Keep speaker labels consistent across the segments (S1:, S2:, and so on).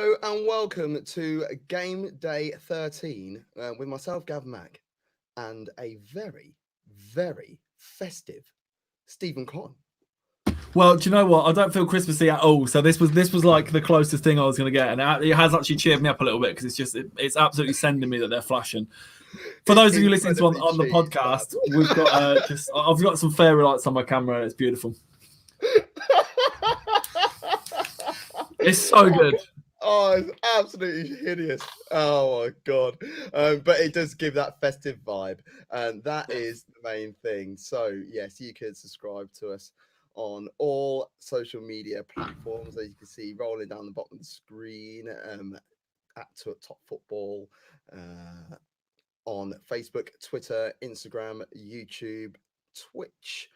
S1: Hello and welcome to Game Day 13 with myself, Gav Mack, and a very, very festive Stephen Cotton.
S2: Well, do you know what? I don't feel Christmassy at all. So this was like the closest thing I was going to get, and it has actually cheered me up a little bit because it's absolutely sending me that they're flashing. For those of you listening to on the podcast, we've got I've got some fairy lights on my camera, and it's beautiful. It's so good.
S1: Oh, it's absolutely hideous. Oh, my God. But it does give that festive vibe. And that is the main thing. So, yes, you can subscribe to us on all social media platforms, as you can see rolling down the bottom of the screen, at Top Football, on Facebook, Twitter, Instagram, YouTube, Twitch,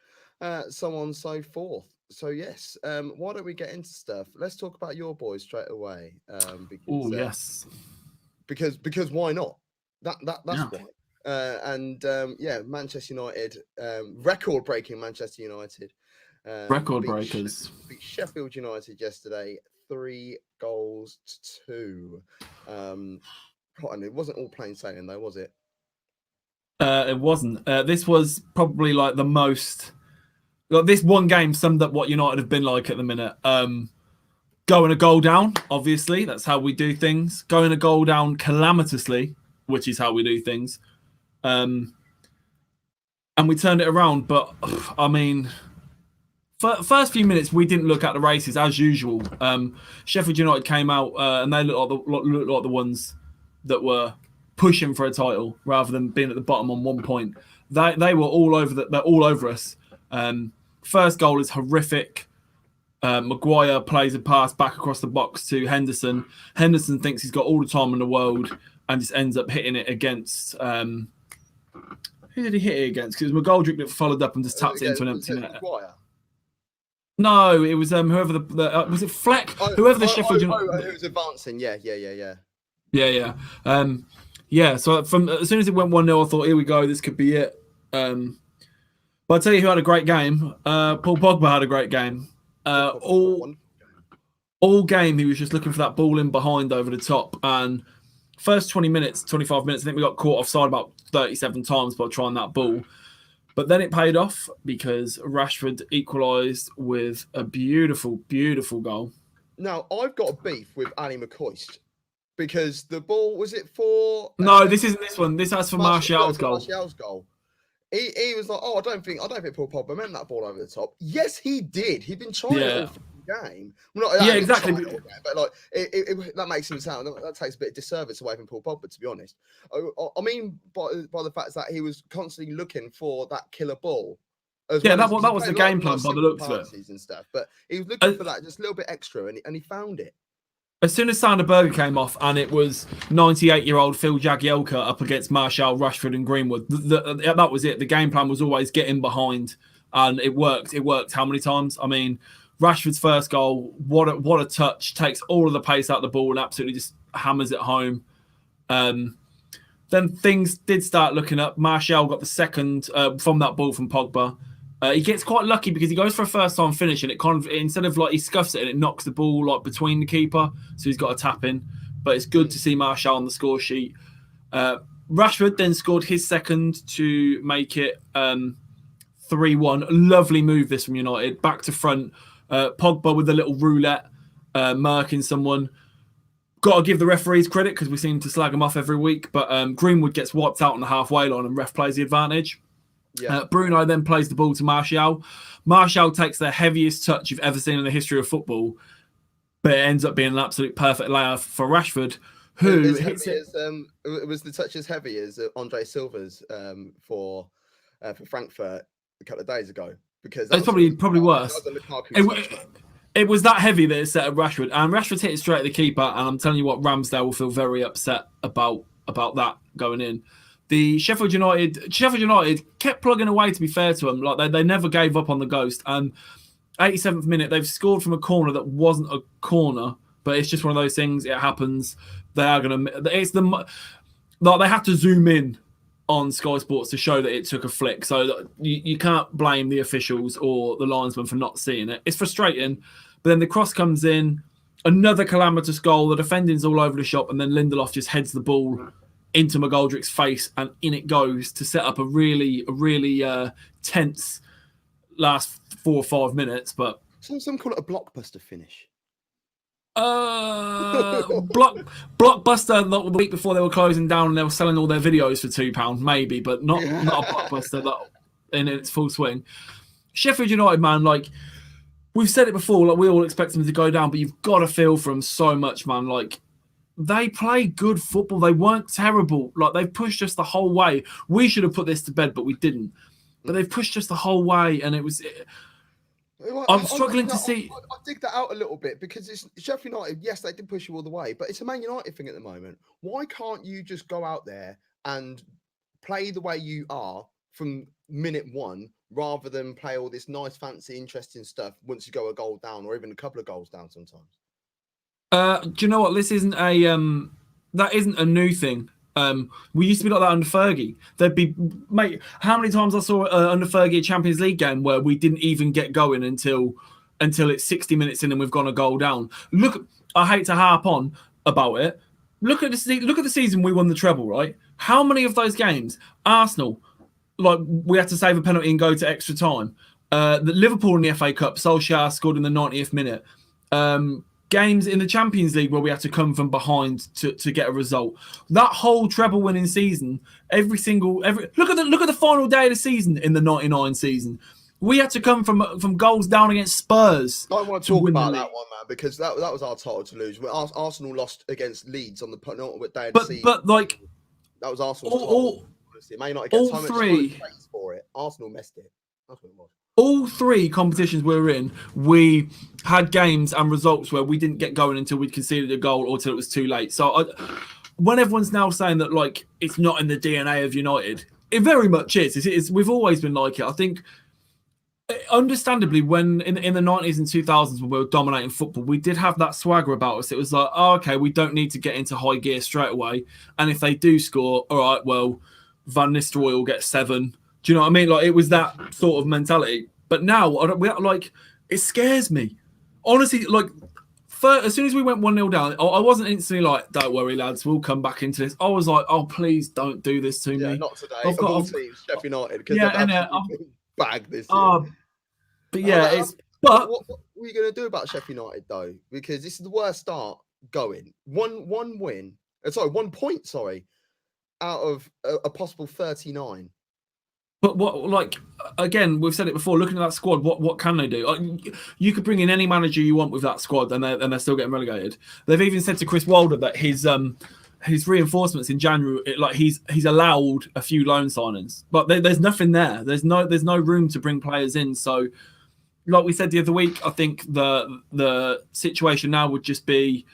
S1: so on and so forth. So yes, why don't we get into stuff? Let's talk about your boys straight away.
S2: Yes.
S1: Because why not? That's why. Manchester United, record-breaking Manchester United.
S2: Record breakers.
S1: Beat Sheffield United yesterday, 3-2. Cotton, it wasn't all plain sailing though, was it?
S2: It wasn't. This was probably like the most. This one game summed up what United have been like at the minute. Going a goal down, obviously, that's how we do things. Going a goal down calamitously, which is how we do things. And we turned it around. But, I mean, first few minutes, we didn't look at the races as usual. Sheffield United came out and they looked like the ones that were pushing for a title rather than being at the bottom on 1 point. They were all over they're all over us. First goal is horrific. Maguire plays a pass back across the box to Henderson. Henderson thinks he's got all the time in the world and just ends up hitting it against. Who did he hit it against? Because it was McGoldrick that followed up and just tapped it into an empty net.
S1: Maguire?
S2: No, it was whoever was it Fleck? Whoever the Sheffield United.
S1: Who was advancing? Yeah.
S2: So from as soon as it went 1-0, I thought, here we go, this could be it. But I'll tell you who had a great game. Paul Pogba had a great game. All game, he was just looking for that ball in behind over the top. And first 25 minutes, I think we got caught offside about 37 times by trying that ball. But then it paid off because Rashford equalised with a beautiful, beautiful goal.
S1: Now, I've got a beef with Ali McCoist because the ball, was it for...
S2: No, this isn't this one. This has for Martial's goal.
S1: Martial's goal. He was like, I don't think Paul Pogba meant that ball over the top. Yes, he did. He'd been trying it all the game. Well, not,
S2: exactly.
S1: Game, but like, that makes him sound, that takes a bit of disservice away from Paul Pogba, to be honest. I mean, by the fact that he was constantly looking for that killer ball.
S2: That was the game plan by the looks of it.
S1: And stuff, but he was looking for that just a little bit extra, and he found it.
S2: As soon as Sander Berge came off and it was 98-year-old Phil Jagielka up against Martial, Rashford and Greenwood, that was it. The game plan was always get in behind, and it worked. It worked how many times? I mean, Rashford's first goal, what a touch, takes all of the pace out of the ball and absolutely just hammers it home. Then things did start looking up. Martial got the second from that ball from Pogba. He gets quite lucky because he goes for a first-time finish and it kind of, instead of like he scuffs it and it knocks the ball like between the keeper, so he's got a tap in. But it's good to see Martial on the score sheet. Rashford then scored his second to make it 3-1. Lovely move this from United, back to front. Pogba with a little roulette, murking someone. Got to give the referees credit because we seem to slag them off every week. But Greenwood gets wiped out on the halfway line and ref plays the advantage. Yeah. Bruno then plays the ball to Martial. Martial takes the heaviest touch you've ever seen in the history of football, but it ends up being an absolute perfect layoff for Rashford, who hits it.
S1: Was the touch as heavy as Andre Silva's for Frankfurt a couple of days ago? Because
S2: it's probably worse. It was that heavy that it set up Rashford, and Rashford hit it straight at the keeper. And I'm telling you what, Ramsdale will feel very upset about that going in. The Sheffield United kept plugging away, to be fair to them. Like they never gave up on the ghost. And 87th minute, they've scored from a corner that wasn't a corner, but it's just one of those things. It happens. They are going to... they have to zoom in on Sky Sports to show that it took a flick. So you can't blame the officials or the linesman for not seeing it. It's frustrating. But then the cross comes in. Another calamitous goal. The defending's all over the shop, and then Lindelof just heads the ball into McGoldrick's face, and in it goes to set up a really tense last 4 or 5 minutes. But
S1: some call it a blockbuster finish.
S2: Blockbuster. Not the week before they were closing down and they were selling all their videos for £2, maybe, but not a blockbuster that in its full swing. Sheffield United, man, like we've said it before, like we all expect them to go down, but you've got to feel for them so much, man. Like they play good football. They weren't terrible. Like they've pushed us the whole way. We should have put this to bed, but we didn't. But they've pushed us the whole way, and it was. I'm struggling to see.
S1: I dig that out a little bit because it's Sheffield United. Yes, they did push you all the way, but it's a Man United thing at the moment. Why can't you just go out there and play the way you are from minute one, rather than play all this nice, fancy, interesting stuff once you go a goal down or even a couple of goals down sometimes?
S2: Do you know what? This isn't that isn't a new thing. We used to be like that under Fergie. There'd be, mate, how many times I saw under Fergie a Champions League game where we didn't even get going until it's 60 minutes in and we've gone a goal down. Look, I hate to harp on about it. Look at the season we won the treble, right? How many of those games, Arsenal, like we had to save a penalty and go to extra time. The Liverpool in the FA Cup, Solskjaer scored in the 90th minute. Games in the Champions League where we had to come from behind to get a result. That whole treble winning season, every look at the final day of the season in the 99 season. We had to come from goals down against Spurs.
S1: I want to talk about that one, man, because that was our title to lose. Arsenal lost against Leeds on the penultimate day of the season.
S2: But like
S1: that was Arsenal's title. It may not get so much praise for it. Arsenal messed it. That's what it was.
S2: All 3 competitions we were in, we had games and results where we didn't get going until we'd conceded a goal or till it was too late. So when everyone's now saying that like it's not in the DNA of United, it very much is. We've always been like it. I think, understandably, when in the 90s and 2000s when we were dominating football, we did have that swagger about us. It was like, oh, okay, we don't need to get into high gear straight away. And if they do score, all right, well, Van Nistelrooy will get 7. Do you know what I mean? Like it was that sort of mentality. But now, it scares me. Honestly, like as soon as we went 1-0 down, I wasn't instantly like, "Don't worry, lads, we'll come back into this." I was like, "Oh, please don't do this to me."
S1: Not today. Of all teams, Sheffield United, because they've bagged this year.
S2: But yeah,
S1: what are you going to do about Sheffield United though? Because this is the worst start going. One point, out of a possible 39.
S2: But what, like, again, we've said it before, looking at that squad, what can they do? You could bring in any manager you want with that squad and they're still getting relegated. They've even said to Chris Wilder that his reinforcements in January, he's allowed a few loan signings. But there's nothing there. There's no room to bring players in. So, like we said the other week, I think the situation now would just be,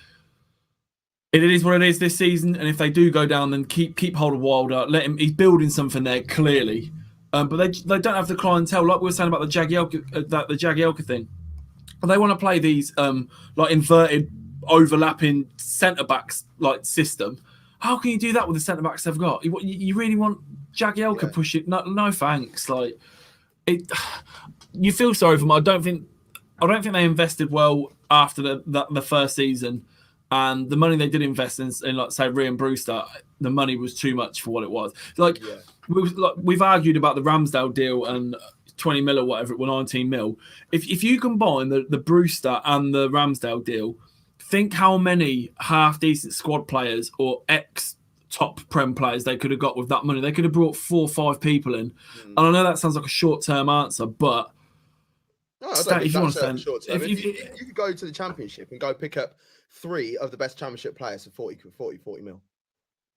S2: it is what it is this season. And if they do go down, then keep hold of Wilder. Let him. He's building something there, clearly. But they don't have the clientele, like we were saying about the Jagielka thing. But they want to play these like inverted, overlapping centre backs like system. How can you do that with the centre backs they've got? You really want Jagielka pushing? No, thanks. Like it, you feel sorry for them. I don't think they invested well after the first season, and the money they did invest in like say Ryan Brewster, the money was too much for what it was. We've argued about the Ramsdale deal and 20 mil or whatever, it was 19 mil. If you combine the Brewster and the Ramsdale deal, think how many half-decent squad players or ex-top Prem players they could have got with that money. They could have brought 4 or 5 people in. And I know that sounds like a short-term answer, but
S1: if you want to short term, you could go to the Championship and go pick up 3 of the best Championship players for 40 mil.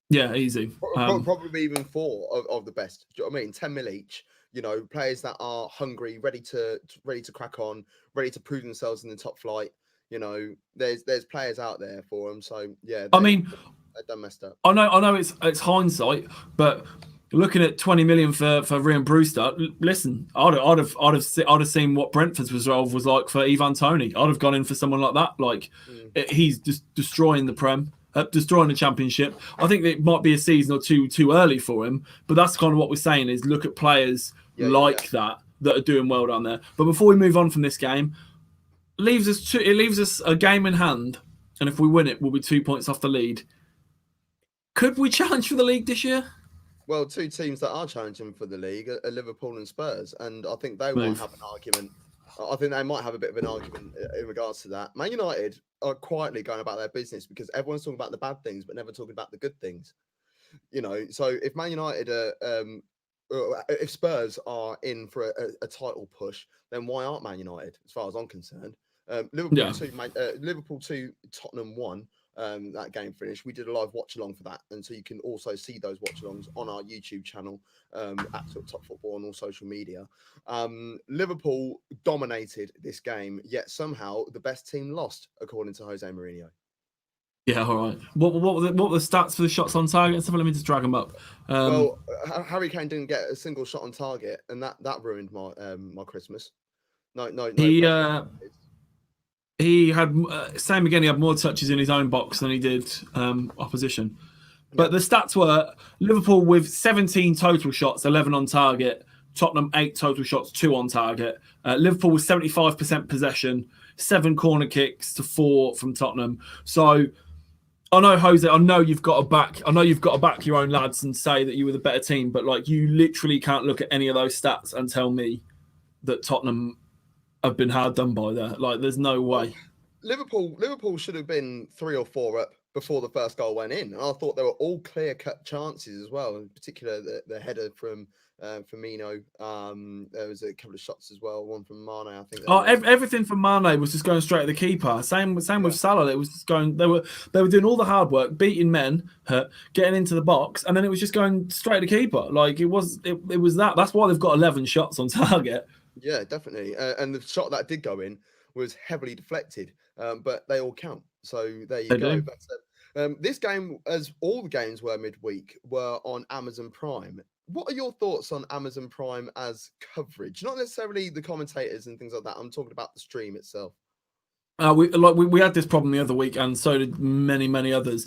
S2: Yeah, easy.
S1: Probably even 4 of the best. Do you know what I mean? 10 mil each. You know, players that are hungry, ready to crack on, ready to prove themselves in the top flight. You know, there's players out there for them. So yeah, they're done messed up.
S2: I know it's hindsight, but looking at 20 million for Ryan Brewster, listen, I'd have seen what Brentford's resolve was like for Ivan Toney. I'd have gone in for someone like that. Like he's just destroying the Prem. Destroying the Championship. I think it might be a season or two too early for him, but that's kind of what we're saying is look at players that are doing well down there. But before we move on from this game, leaves us a game in hand, and if we win it, we'll be 2 points off the lead. Could we challenge for the league this year?
S1: Well, two teams that are challenging for the league are Liverpool and Spurs, and I think they might have an argument. I think they might have a bit of an argument in regards to that. Man United are quietly going about their business because everyone's talking about the bad things, but never talking about the good things. So if Man United if Spurs are in for a title push, then why aren't Man United? As far as I'm concerned, Liverpool 2, Tottenham 1. That game finished. We did a live watch along for that, and so you can also see those watch alongs on our YouTube channel at Top Football on all social media. Liverpool dominated this game, yet somehow the best team lost, according to Jose Mourinho.
S2: Yeah, all right. What were the stats for the shots on target and stuff? Let me just drag them up.
S1: Well, Harry Kane didn't get a single shot on target, and that ruined my my Christmas. No.
S2: He had same again. He had more touches in his own box than he did opposition. But the stats were Liverpool with 17 total shots, 11 on target. Tottenham 8 total shots, 2 on target. Liverpool was 75% possession, 7 corner kicks to 4 from Tottenham. So I know, Jose, I know you've got to back your own lads and say that you were the better team, but like you literally can't look at any of those stats and tell me that Tottenham have been hard done by there. Like, there's no way.
S1: Liverpool should have been 3 or 4 up before the first goal went in. And I thought they were all clear-cut chances as well. In particular, the header from Firmino. There was a couple of shots as well. One from Mane, I think.
S2: Everything from Mane was just going straight at the keeper. Same with Salah. It was just going. They were doing all the hard work, beating men, getting into the box, and then it was just going straight at the keeper. Like it was that. That's why they've got 11 shots on target.
S1: Yeah, definitely. And the shot that did go in was heavily deflected, but they all count. So there you go. But, this game, as all the games were midweek, were on Amazon Prime. What are your thoughts on Amazon Prime as coverage? Not necessarily the commentators and things like that. I'm talking about the stream itself.
S2: We had this problem the other week, and so did many others.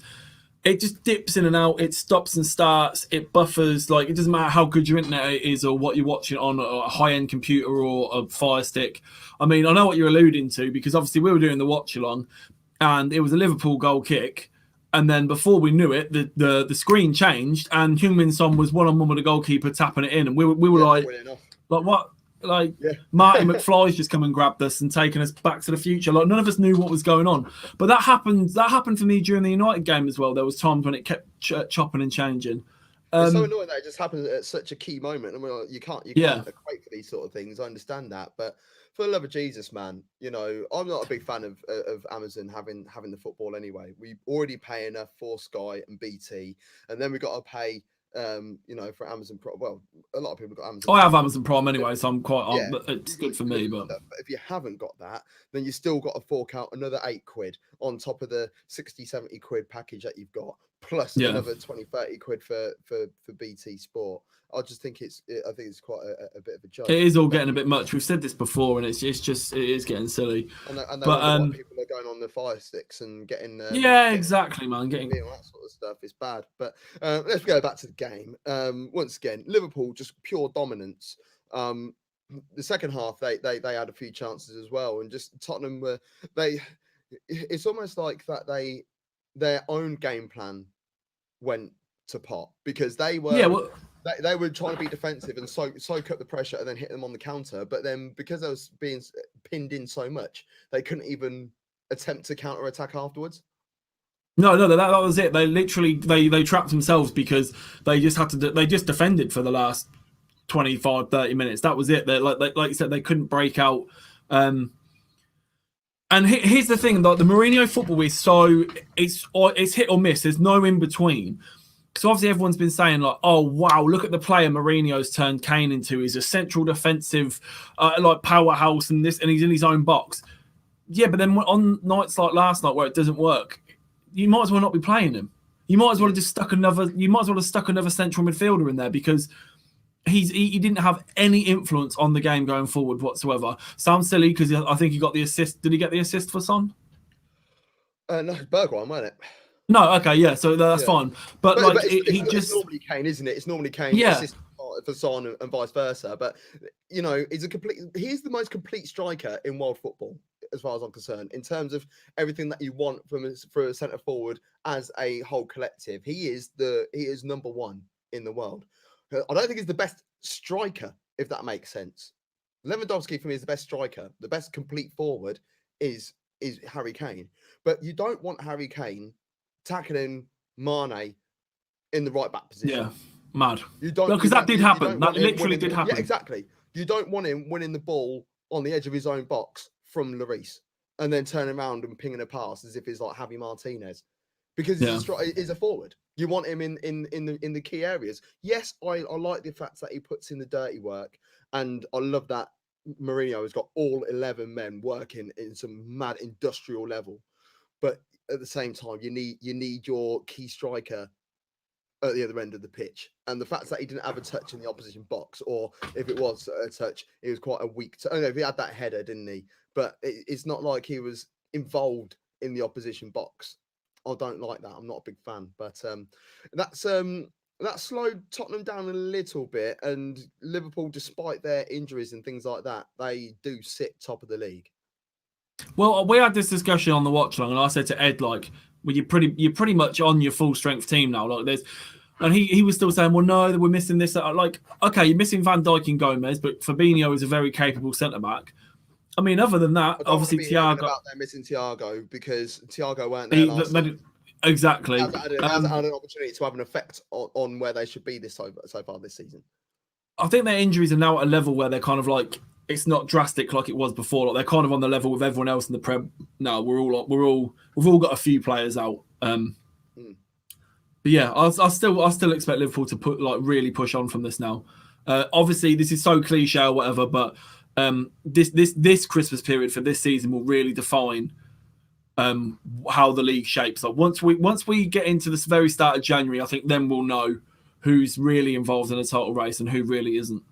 S2: It just dips in and out. It stops and starts. It buffers. Like, it doesn't matter how good your internet is or what you're watching on a high-end computer or a Fire Stick. I mean, I know what you're alluding to because obviously we were doing the watch-along and it was a Liverpool goal kick. And then before we knew it, the screen changed and Heung-min Son was one-on-one with the goalkeeper tapping it in. And we were like what? Like, Marty McFly's just come and grabbed us and taken us back to the future. Like, none of us knew what was going on. But that happened for me during the United game as well. There was times when it kept chopping and changing.
S1: It's so annoying that it just happens at such a key moment. I mean, you can't equate for these sort of things. I understand that, but for the love of Jesus, man, I'm not a big fan of Amazon having the football anyway. We already pay enough for Sky and BT, and then we got to pay for Amazon Prime. Well, a lot of people got Amazon.
S2: I have Amazon Prime anyway, so I'm quite. It's good for me, but
S1: if you haven't got that, then you still got to fork out another £8 on top of the 60-70 quid package that you've got, plus another 20-30 quid for BT Sport. I just think it's quite a bit of a joke.
S2: It is all getting a bit much. We've said this before, and it is getting silly.
S1: And but people are going on the Fire Sticks and getting
S2: exactly, man, getting
S1: all that sort of stuff. It's bad. But let's go back to the game. Once again, Liverpool just pure dominance. The second half, they had a few chances as well, and just Tottenham were it's almost like that their own game plan went to pot because they were. They were trying to be defensive and soak up the pressure and then hit them on the counter. But then because they was being pinned in so much, they couldn't even attempt to counter attack afterwards.
S2: No, that was it. They literally they trapped themselves because they just had to. They just defended for the last 25, 30 minutes. That was it. They like you said, they couldn't break out. And here's the thing: the Mourinho football is so it's hit or miss. There's no in between. So obviously everyone's been saying like, oh wow, look at the player Mourinho's turned Kane into. He's a central defensive powerhouse and he's in his own box. Yeah, but then on nights like last night where it doesn't work, you might as well not be playing him. You might as well have just stuck another central midfielder in there because he didn't have any influence on the game going forward whatsoever. Sounds silly because I think he got the assist. Did he get the assist for Son?
S1: No, Bergwijn, wasn't it?
S2: No, okay, yeah, so that's fine. But
S1: it's normally Kane, isn't it? It's normally Kane assist for Son and vice versa. But he's the most complete striker in world football. as far as I'm concerned, in terms of everything that you want for a centre forward as a whole collective. He is number one in the world. I don't think he's the best striker, if that makes sense. Lewandowski for me is the best striker. The best complete forward is Harry Kane. But you don't want Harry Kane tackling Mane in the right back position.
S2: Yeah, mad.
S1: You don't,
S2: because that did happen. That literally did happen.
S1: Yeah, exactly. You don't want him winning the ball on the edge of his own box from Lloris and then turning around and pinging a pass as if it's like Javi Martinez, because he's a forward. You want him in the key areas. Yes, I like the fact that he puts in the dirty work, and I love that Mourinho has got all 11 men working in some mad industrial level. But at the same time, you need your key striker at the other end of the pitch. And the fact that he didn't have a touch in the opposition box, or if it was a touch, it was quite a weak touch. I don't know if he had that header, didn't he? But it's not like he was involved in the opposition box. I don't like that. I'm not a big fan. But that slowed Tottenham down a little bit. And Liverpool, despite their injuries and things like that, they do sit top of the league.
S2: Well, we had this discussion on the watch along, and I said to Ed, like, well, you're pretty much on your full strength team now. Like, and he was still saying, well, no, we're missing this. Like, okay, you're missing Van Dijk and Gomez, but Fabinho is a very capable centre back. I mean, other than that, obviously Thiago.
S1: About them missing Thiago, because Thiago weren't there last season.
S2: Exactly.
S1: Hasn't had an opportunity to have an effect on where they should be so far this season.
S2: I think their injuries are now at a level where they're kind of like, it's not drastic like it was before. Like, they're kind of on the level with everyone else in the Prem. No, we've all got a few players out. But yeah, I still expect Liverpool to really push on from this now. Obviously, this is so cliche or whatever, but this Christmas period for this season will really define how the league shapes up. Once we get into this very start of January, I think then we'll know who's really involved in a title race and who really isn't.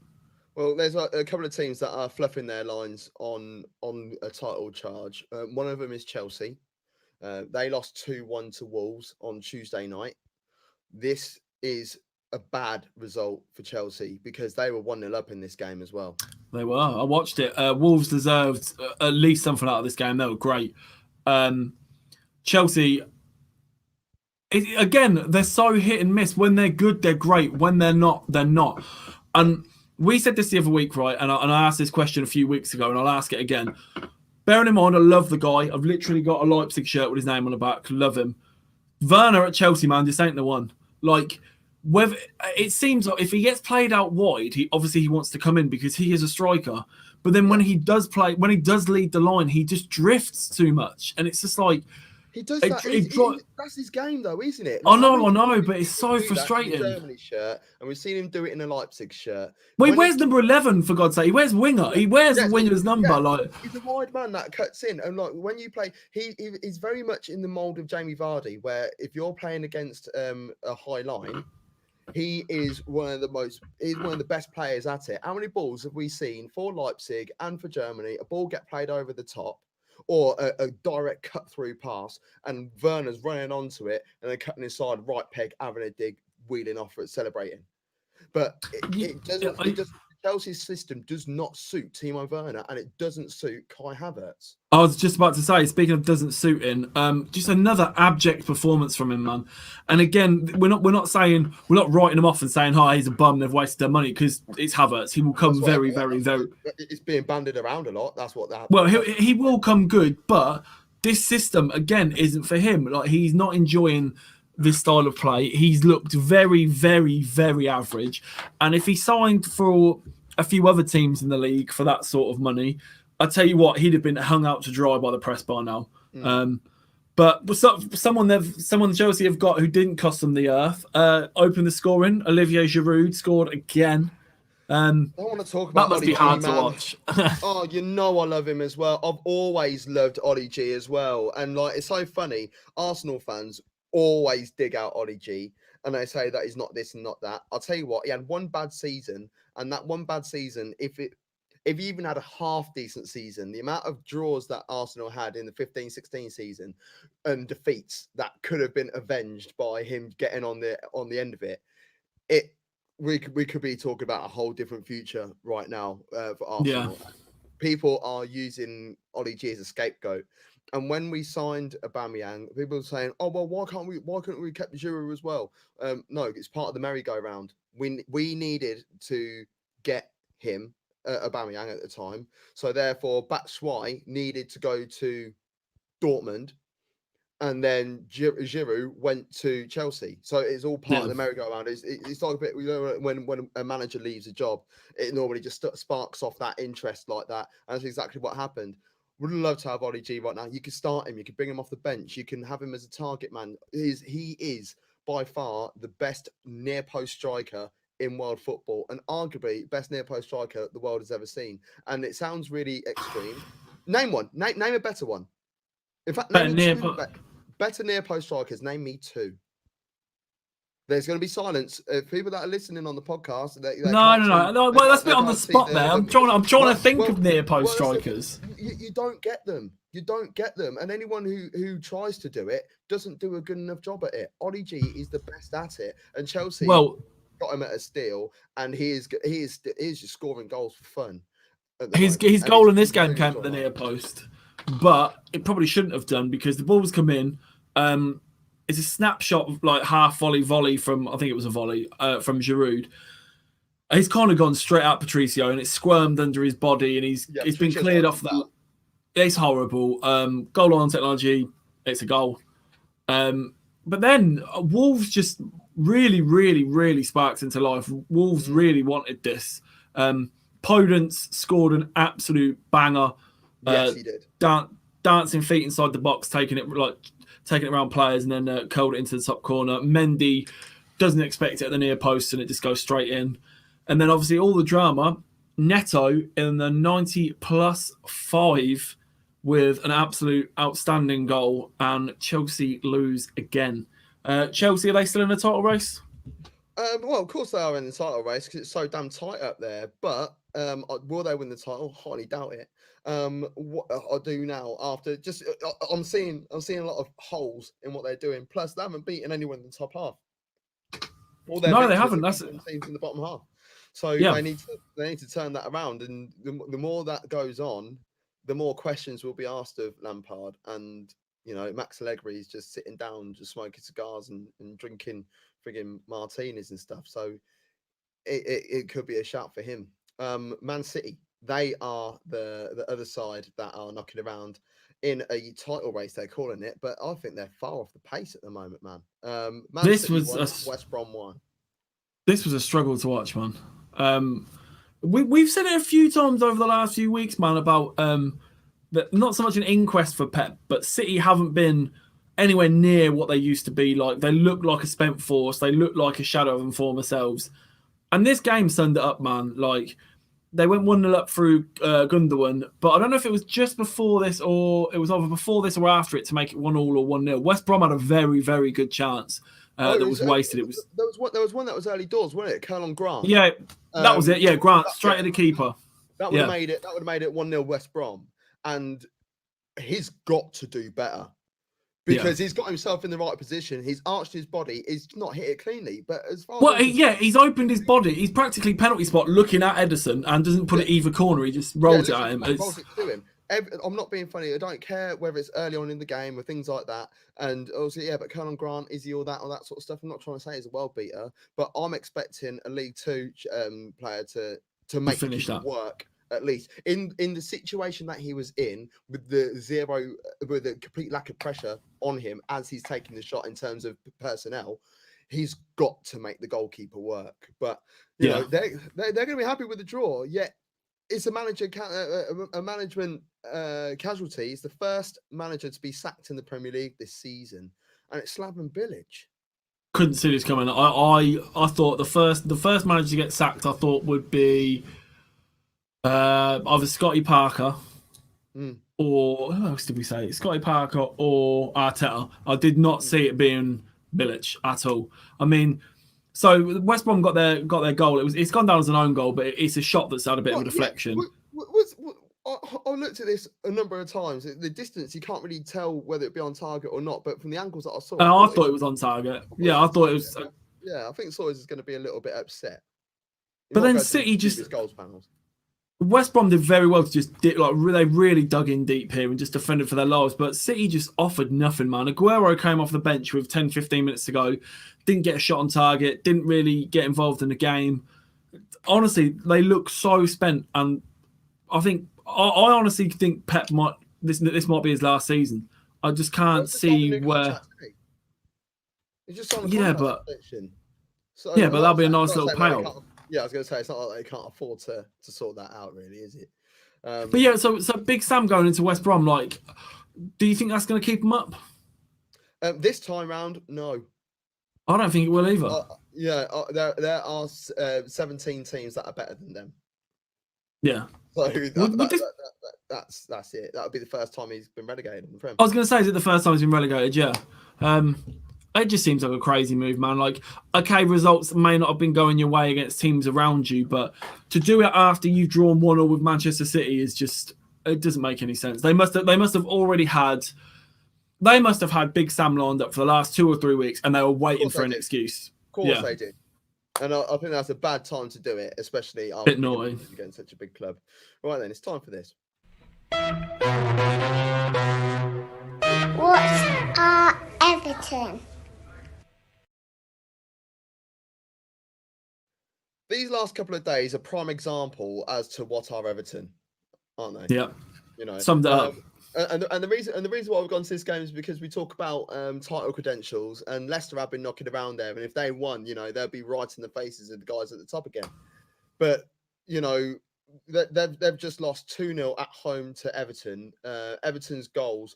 S1: Well, there's a couple of teams that are fluffing their lines on a title charge. One of them is Chelsea. They lost 2-1 to Wolves on Tuesday night. This is a bad result for Chelsea because they were 1-0 up in this game as well.
S2: They were. I watched it. Wolves deserved at least something out of this game. They were great. Chelsea, again, they're so hit and miss. When they're good, they're great. When they're not, they're not. And we said this the other week, right? And I asked this question a few weeks ago, and I'll ask it again. Bearing in mind, I love the guy. I've literally got a Leipzig shirt with his name on the back. Love him. Werner at Chelsea, man, this ain't the one. Like, whether it seems like if he gets played out wide, he wants to come in because he is a striker. But then when he does lead the line, he just drifts too much, and it's just like
S1: he does that. That's his game, though, isn't it?
S2: Like, I know, but it's so frustrating.
S1: In a Germany shirt, and we've seen him do it in a Leipzig shirt.
S2: Well, he wears number 11, for God's sake. He wears winger. He wears the winger's number.
S1: Yeah.
S2: Like,
S1: he's a wide man that cuts in, and like when you play, he's very much in the mold of Jamie Vardy, where if you're playing against a high line, he is one of the best players at it. How many balls have we seen for Leipzig and for Germany? A ball get played over the top, or a direct cut through pass, and Werner's running onto it and then cutting inside, right peg, having a dig, wheeling off it, celebrating. But Chelsea's system does not suit Timo Werner, and it doesn't suit Kai Havertz.
S2: I was just about to say, speaking of doesn't suit him, just another abject performance from him, man. And again, we're not writing him off and saying, "Hi, he's a bum. They've wasted their money," because it's Havertz. He will come very.
S1: It's being banded around a lot. That's what that.
S2: Well, he will come good, but this system again isn't for him. Like, he's not enjoying this style of play. He's looked very, very, very average. And if he signed for a few other teams in the league for that sort of money, I tell you what, he'd have been hung out to dry by the press by now. But someone Chelsea have got who didn't cost them the earth, opened the scoring. Olivier Giroud scored again.
S1: I want to talk about
S2: that must be hard to watch.
S1: Oh, I love him as well. I've always loved Ollie G as well. And like, it's so funny. Arsenal fans always dig out Ollie G, and they say that he's not this and not that. I'll tell you what, he had one bad season, and that one bad season, if he even had a half decent season, the amount of draws that Arsenal had in the 15-16 season and defeats that could have been avenged by him getting on the end of it, we could be talking about a whole different future right now for Arsenal. people are using Ollie G as a scapegoat. And when we signed Aubameyang, people were saying, "Oh well, why couldn't we kept Giroud as well?" No, it's part of the merry-go-round. We needed to get him, Aubameyang at the time, so therefore Batshuayi needed to go to Dortmund, and then Giroud went to Chelsea. So it's all part of the merry-go-round. It's like a bit, when a manager leaves a job, it normally just sparks off that interest like that. And that's exactly what happened. Would love to have Ollie G right now. You could start him. You could bring him off the bench. You can have him as a target man. He is by far the best near post striker in world football, and arguably best near post striker the world has ever seen. And it sounds really extreme. Name one. Name a better one. In fact, name better near post strikers. Name me two. There's going to be silence. People that are listening on the podcast.
S2: No. Well, that's a bit on the spot there. I'm trying to think of near post strikers.
S1: You don't get them. You don't get them. And anyone who tries to do it doesn't do a good enough job at it. Ollie G is the best at it, and Chelsea got him at a steal, and he is just scoring goals for fun.
S2: His goal in this game came at the near post, but it probably shouldn't have done because the ball's come in. It's a snapshot of like half volley from, I think it was a volley from Giroud. He's kind of gone straight at Patricio and it's squirmed under his body and he's been cleared off that. It's horrible. Goal on technology, it's a goal. But then Wolves just really sparked into life. Wolves really wanted this. Podence scored an absolute banger.
S1: Yes, he did.
S2: Dancing feet inside the box, taking it around players and then curled it into the top corner. Mendy doesn't expect it at the near post and it just goes straight in. And then obviously all the drama, Neto in the 90+5 with an absolute outstanding goal, and Chelsea lose again. Chelsea, are they still in the title race?
S1: Well, of course they are in the title race because it's so damn tight up there. But will they win the title? Highly doubt it. What I do now after just I'm seeing a lot of holes in what they're doing. Plus, they haven't beaten anyone in the top half.
S2: No, they haven't. That's
S1: teams in the bottom half. So they need to turn that around. And the more that goes on, the more questions will be asked of Lampard. And Max Allegri is just sitting down, just smoking cigars and drinking frigging martinis and stuff. So it could be a shout for him. Man City, they are the other side that are knocking around in a title race, they're calling it, but I think they're far off the pace at the moment, man. West Brom won.
S2: This was a struggle to watch, man. We've said it a few times over the last few weeks, man, about that not so much an inquest for Pep, but City haven't been anywhere near what they used to be. Like, they look like a spent force. They look like a shadow of them former selves. And this game summed it up, man. Like, they went 1-0 up through Gundogan, but I don't know if it was just before this or it was either before this or after it to make it 1-1 or 1-0. West Brom had a very, very good chance that was wasted.
S1: There was one that was early doors, wasn't it? Colin Grant.
S2: Yeah, that was it. Yeah, Grant straight at the keeper.
S1: That would have made it. That would have made it 1-0 West Brom, and he's got to do better. Because he's got himself in the right position. He's arched his body. He's not hit it cleanly. But as far
S2: he's opened his body. He's practically penalty spot looking at Ederson and doesn't put it either corner. He just rolls it at him.
S1: Rolls it to him. I'm not being funny. I don't care whether it's early on in the game or things like that. And also, but Colin Grant, is he all that sort of stuff? I'm not trying to say he's a world beater, but I'm expecting a League Two player to make finish that work. At least in the situation that he was in, with the complete lack of pressure on him as he's taking the shot in terms of personnel, he's got to make the goalkeeper work. But you know they're going to be happy with the draw. Yet it's a management casualty. It's the first manager to be sacked in the Premier League this season, and it's Slaven Bilic.
S2: Couldn't see this coming. I thought the first manager to get sacked, I thought would be. Either Scotty Parker or who else did we say? Scotty Parker or Arteta. I did not see it being Bilic at all. I mean, so West Brom got their goal. It's gone down as an own goal, but it's a shot that's had a bit of a deflection.
S1: I looked at this a number of times. The distance, you can't really tell whether it be on target or not. But from the angles that I saw,
S2: I thought it was on target. I thought it was.
S1: I think Sawyers is going to be a little bit upset.
S2: But then City just.
S1: Goals panels.
S2: West Brom did very well to they really dug in deep here and just defended for their lives. But City just offered nothing, man. Aguero came off the bench with 10, 15 minutes to go, didn't get a shot on target, didn't really get involved in the game. Honestly, they look so spent, and I honestly think Pep this might be his last season. I just can't see where. Yeah, but that'll be a nice little payout.
S1: Yeah, I was going to say it's not like they can't afford to sort that out, really, is it?
S2: But yeah, so Big Sam going into West Brom, like, do you think that's going to keep him up?
S1: This time round, no.
S2: I don't think it will either.
S1: There are 17 teams that are better than them.
S2: Yeah.
S1: So that's it. That would be the first time he's been relegated in the Prem.
S2: I was going to say, is it the first time he's been relegated? Yeah. It just seems like a crazy move, man. Like, okay, results may not have been going your way against teams around you, but to do it after you've drawn 1-1 with Manchester City is just, it doesn't make any sense. They must have already had, Big Sam lined up for the last 2 or 3 weeks, and they were waiting for an excuse.
S1: Of course they did. And I think that's a bad time to do it, especially
S2: after bit naughty
S1: against such a big club. Right then, it's time for this.
S3: What's our Everton?
S1: These last couple of days are prime example as to what are Everton, aren't they?
S2: Yeah. Summed it up.
S1: And the reason why we've gone to this game is because we talk about title credentials, and Leicester have been knocking around there, and if they won, they'll be right in the faces of the guys at the top again. But they've just lost 2-0 at home to Everton. Everton's goals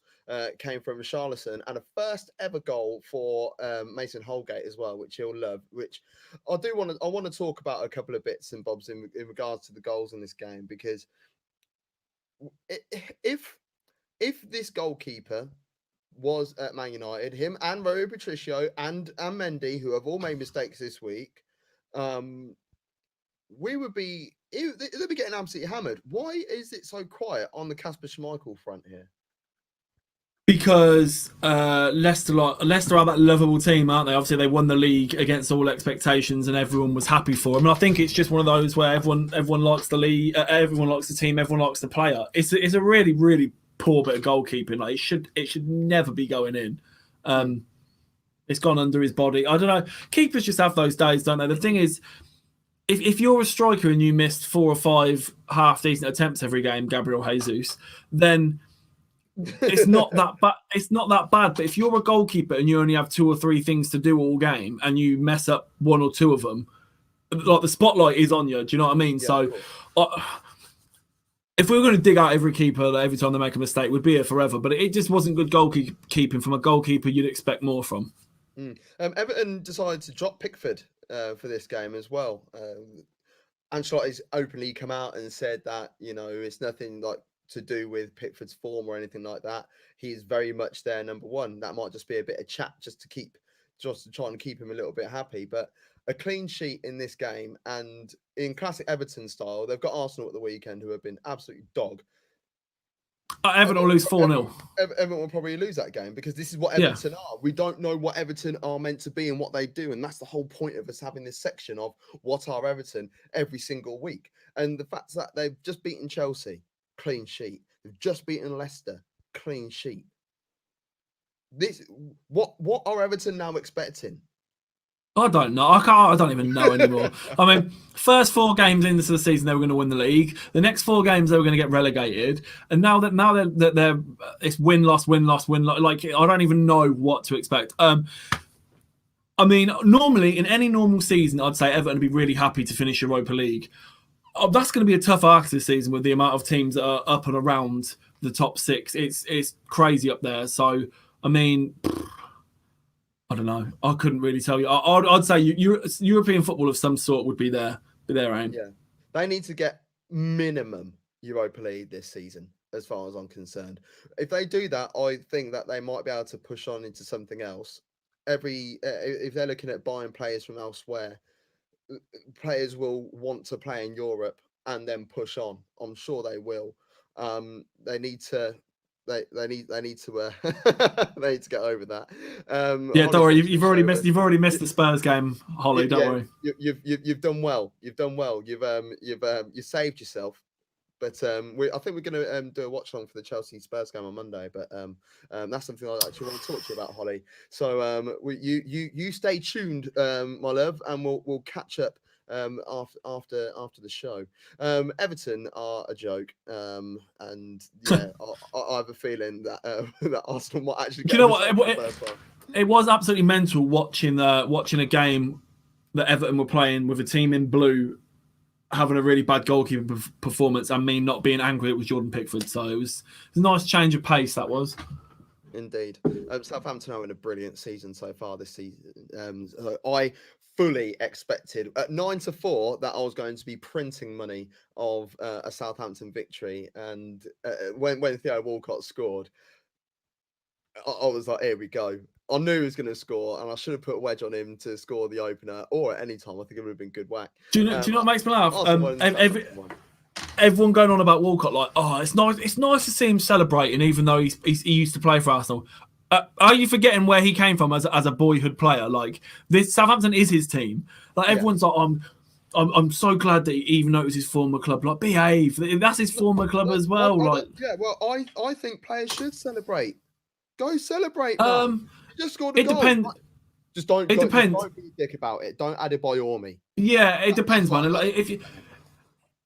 S1: came from Richarlison, and a first ever goal for Mason Holgate as well, which he'll love. Which I want to talk about a couple of bits and bobs in regards to the goals in this game, because if this goalkeeper was at Man United, him and Rui Patricio and Mendy, who have all made mistakes this week, we would be. They'll be getting absolutely hammered. Why is it so quiet on the Kasper Schmeichel front here?
S2: Because Leicester are that lovable team, aren't they? Obviously, they won the league against all expectations, and everyone was happy for them. And I think it's just one of those where everyone likes the league, everyone likes the team, everyone likes the player. It's a really, really poor bit of goalkeeping. Like it should never be going in. It's gone under his body. I don't know. Keepers just have those days, don't they? The thing is, if you're a striker and you missed 4 or 5 half decent attempts every game, Gabriel Jesus, then it's not that bad. It's not that bad. But if you're a goalkeeper and you only have 2 or 3 things to do all game, and you mess up 1 or 2 of them, like, the spotlight is on you. Do you know what I mean? Yeah, so, if we were going to dig out every keeper every time they make a mistake, we'd be here forever. But it just wasn't good goalkeeping from a goalkeeper you'd expect more from.
S1: Everton decided to drop Pickford for this game as well. Ancelotti's openly come out and said that it's nothing like to do with Pickford's form or anything like that. He's very much their number one. That might just be a bit of chat just to try and keep him a little bit happy. But a clean sheet in this game, and in classic Everton style, they've got Arsenal at the weekend, who have been absolutely dog.
S2: Everton will lose 4-0.
S1: Everton will probably lose that game, because this is what Everton are. We don't know what Everton are meant to be and what they do. And that's the whole point of us having this section of what are Everton every single week. And the fact that they've just beaten Chelsea, clean sheet. They've just beaten Leicester, clean sheet. What are Everton now expecting?
S2: I don't know. I don't even know anymore. I mean, first 4 games into the season, they were going to win the league. The next 4 games, they were going to get relegated. And now they're it's win loss. Like, I don't even know what to expect. I mean, normally in any normal season, I'd say Everton would be really happy to finish Europa League. That's going to be a tough ask this season with the amount of teams that are up and around the top 6. It's crazy up there. So, I mean, I don't know. I couldn't really tell you. I'd say European football of some sort would be their aim.
S1: Yeah, they need to get minimum Europa League this season, as far as I'm concerned. If they do that, I think that they might be able to push on into something else. If they're looking at buying players from elsewhere, players will want to play in Europe and then push on. I'm sure they will. They need to. They need to they need to get over that.
S2: Don't worry. You've already missed the Spurs game, Holly. Don't worry.
S1: You've done well. You've saved yourself. But I think we're going to do a watch along for the Chelsea Spurs game on Monday. But that's something I actually want to talk to you about, Holly. So you stay tuned, my love, and we'll catch up after the show. Everton are a joke, and yeah, I have a feeling that that Arsenal might actually get.
S2: Do you know what? It was absolutely mental watching a game that Everton were playing with a team in blue having a really bad goalkeeper performance and me not being angry it was Jordan Pickford. So it was a nice change of pace, that was.
S1: Indeed. Southampton are having a brilliant season so far this season. I fully expected at 9-4 that I was going to be printing money of a Southampton victory. And when Theo Walcott scored, I was like, here we go. I knew he was going to score, and I should have put a wedge on him to score the opener, or at any time. I think it would have been good whack.
S2: Do you know what makes me laugh? Everyone going on about Walcott, like, oh, it's nice. It's nice to see him celebrating, even though he used to play for Arsenal. Are you forgetting where he came from as a boyhood player? Like, this Southampton is his team. Like, everyone's like, I'm so glad that even though it was his former club, like, behave. That's his former club as well.
S1: I think players should celebrate. Go celebrate, man. Just scored a goal.
S2: Depends.
S1: Just don't.
S2: It depends.
S1: Don't be a dick about it. Don't add it by your me.
S2: Yeah, it depends, man. Like,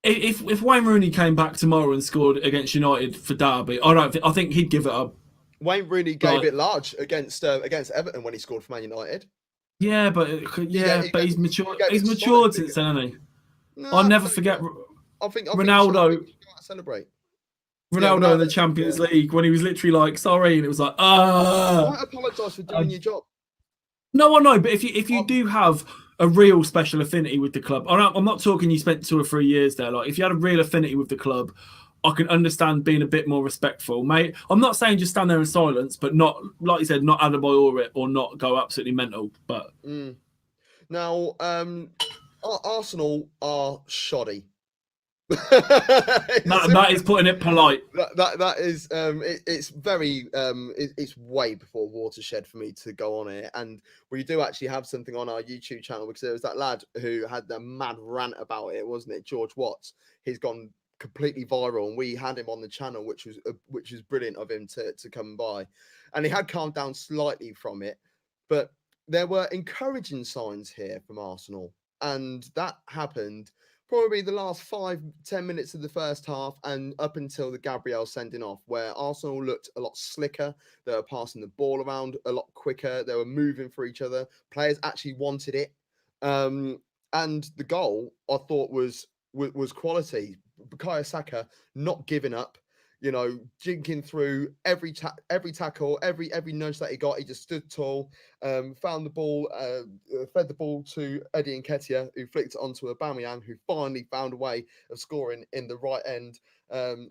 S2: if Wayne Rooney came back tomorrow and scored against United for Derby, I think he'd give it up.
S1: Wayne Rooney gave it large against Everton when he scored for Man United.
S2: Yeah, but he's matured. He's matured since then, hasn't he? No, I'll never forget.
S1: I think
S2: Ronaldo
S1: celebrate.
S2: Ronaldo in the Champions League when he was literally like, sorry, and it was like,
S1: I apologise for doing your job.
S2: No, I know, but if you do have a real special affinity with the club, I'm not talking you spent 2 or 3 years there. Like, if you had a real affinity with the club, I can understand being a bit more respectful, mate. I'm not saying just stand there in silence, but not, like you said, not add a boy or not go absolutely mental. But
S1: now, Arsenal are shoddy.
S2: that is putting it polite.
S1: That is it's very it's way before watershed for me to go on it, and we do actually have something on our YouTube channel because there was that lad who had the mad rant about it, wasn't it? George Watts. He's gone completely viral, and we had him on the channel, which was brilliant of him to come by, and he had calmed down slightly from it, but there were encouraging signs here from Arsenal, and that happened probably the last 5-10 minutes of the first half and up until the Gabriel sending off, where Arsenal looked a lot slicker. They were passing the ball around a lot quicker. They were moving for each other. Players actually wanted it. And the goal, I thought, was quality. Bukayo Saka not giving up, jinking through every tackle, every nudge that he got. He just stood tall, found the ball, fed the ball to Eddie Nketiah, who flicked it onto Aubameyang, who finally found a way of scoring in the right end.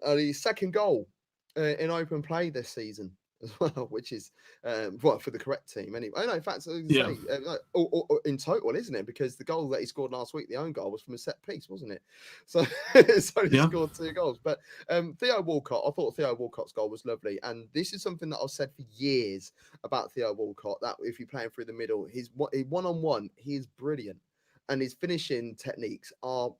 S1: His second goal in open play this season as well, which is for the correct team anyway. In fact, in total, isn't it? Because the goal that he scored last week, the own goal, was from a set piece, wasn't it? So he scored 2 goals. But Theo Walcott, I thought Theo Walcott's goal was lovely, and this is something that I've said for years about Theo Walcott, that if you're playing through the middle, his one-on-one, he is brilliant, and his finishing techniques are